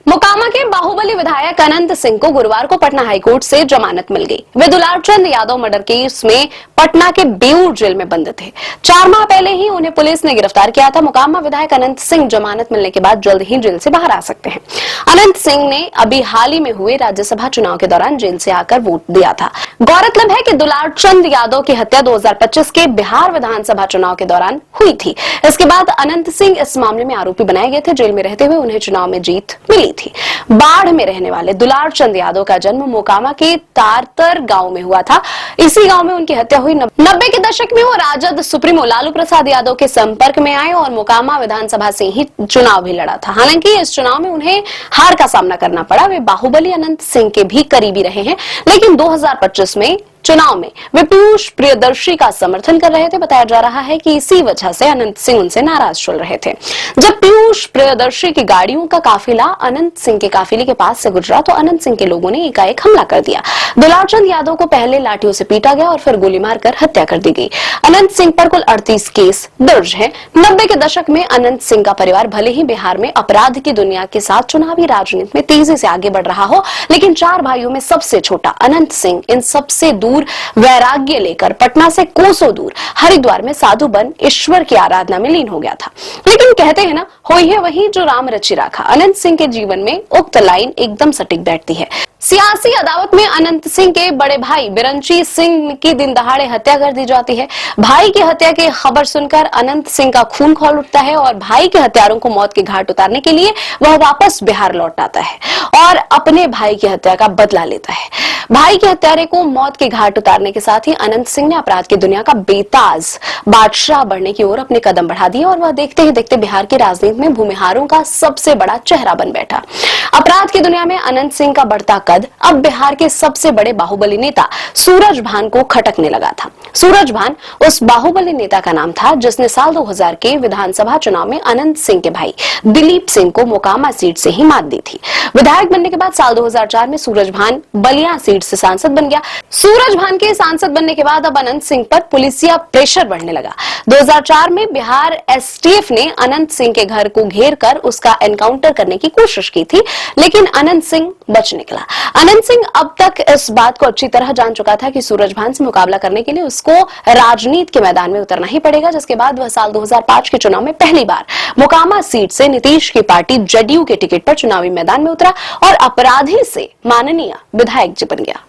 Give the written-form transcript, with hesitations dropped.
मोकामा के बाहुबली विधायक अनंत सिंह को गुरुवार को पटना हाईकोर्ट से जमानत मिल गई। वे दुलारचंद यादव मर्डर केस में पटना के बेऊर जेल में बंद थे। 4 माह पहले ही उन्हें पुलिस ने गिरफ्तार किया था। मोकामा विधायक अनंत सिंह जमानत मिलने के बाद जल्द ही जेल से बाहर आ सकते हैं। अनंत सिंह ने अभी हाल ही में हुए राज्यसभा चुनाव के दौरान जेल से आकर वोट दिया था। गौरतलब है कि दुलारचंद यादव की हत्या 2025 के बिहार विधानसभा चुनाव के दौरान हुई थी। इसके बाद अनंत सिंह इस मामले में आरोपी बनाए गए थे। जेल में रहते हुए उन्हें चुनाव में जीत मिली थी। बाढ़ में रहने वाले दुलारचंद यादव का जन्म मोकामा के तारतर गांव में हुआ था। इसी गांव में उनकी हत्या हुई। 90 के दशक में वो राजद सुप्रीमो लालू प्रसाद यादव के संपर्क में आए और मोकामा विधानसभा से ही चुनाव भी लड़ा था। हालांकि इस चुनाव में उन्हें हार का सामना करना पड़ा। वे बाहुबली अनंत सिंह के भी करीबी रहे हैं, लेकिन 2025 में चुनाव में वे पीयूष प्रियदर्शी का समर्थन कर रहे थे। बताया जा रहा है कि इसी वजह से अनंत सिंह उनसे नाराज चल रहे थे। जब पीयूष प्रियदर्शी की गाड़ियों का काफिला अनंत सिंह के काफिले के पास से गुजरा तो अनंत सिंह के लोगों ने एकाएक हमला कर दिया। दुलारचंद यादव को पहले लाठियों से पीटा गया और फिर गोली मारकर हत्या कर दी गई। अनंत सिंह पर कुल 38 केस दर्ज है। 90 के दशक में अनंत सिंह का परिवार भले ही बिहार में अपराध की दुनिया के साथ चुनावी राजनीति में तेजी से आगे बढ़ रहा हो, लेकिन 4 भाइयों में सबसे छोटा अनंत सिंह इन सबसे दूर वैराग्य लेकर पटना से कोसों दूर हरिद्वार में साधु बन ईश्वर की आराधना में लीन हो गया था। लेकिन कहते हैं ना, होई है वही जो राम रचि राखा। अनंत सिंह के जीवन में उक्त लाइन एकदम सटीक बैठती है। सियासी अदावत में अनंत सिंह के बड़े भाई बिरंची सिंह की दिन दहाड़े हत्या कर दी जाती है। भाई की हत्या की खबर सुनकर अनंत सिंह का खून खौल उठता है और भाई के हत्यारों को मौत के घाट उतारने के लिए वह वापस बिहार लौट आता है और अपने भाई की हत्या का बदला लेता है। भाई के हत्यारे को मौत के घाट उतारने के साथ ही अनंत सिंह ने अपराध की दुनिया का बेताज बादशाह बनने की ओर अपने कदम बढ़ा दिए और वह देखते ही देखते बिहार की राजनीति में भूमिहारों का सबसे बड़ा चेहरा बन बैठा। अपराध की दुनिया में अनंत सिंह का बढ़ता कद अब बिहार के सबसे बड़े बाहुबली नेता सूरजभान को खटकने लगा था। सूरजभान उस बाहुबली नेता का नाम था जिसने साल 2000 के विधानसभा चुनाव में अनंत सिंह के भाई दिलीप सिंह को मोकामा सीट से ही मात दी थी। विधायक बनने के बाद साल 2004 में सूरजभान बलिया सीट से सांसद बन गया। सूरजभान के सांसद बनने के बाद अब अनंत सिंह पर पुलिसिया प्रेशर बढ़ने लगा। 2004 में बिहार एसटीएफ ने अनंत सिंह के घर को घेर कर उसका एनकाउंटर करने की कोशिश की थी, लेकिन अनंत सिंह बच निकला। अनंत सिंह अब तक इस बात को अच्छी तरह जान चुका था कि सूरजभान से मुकाबला करने के लिए उसको राजनीति के मैदान में उतरना ही पड़ेगा, जिसके बाद वह साल 2005 के चुनाव में पहली बार मोकामा सीट से नीतीश की पार्टी जदयू के टिकट पर चुनावी मैदान में उतरा और अपराधी से माननीय विधायक जी बन गया।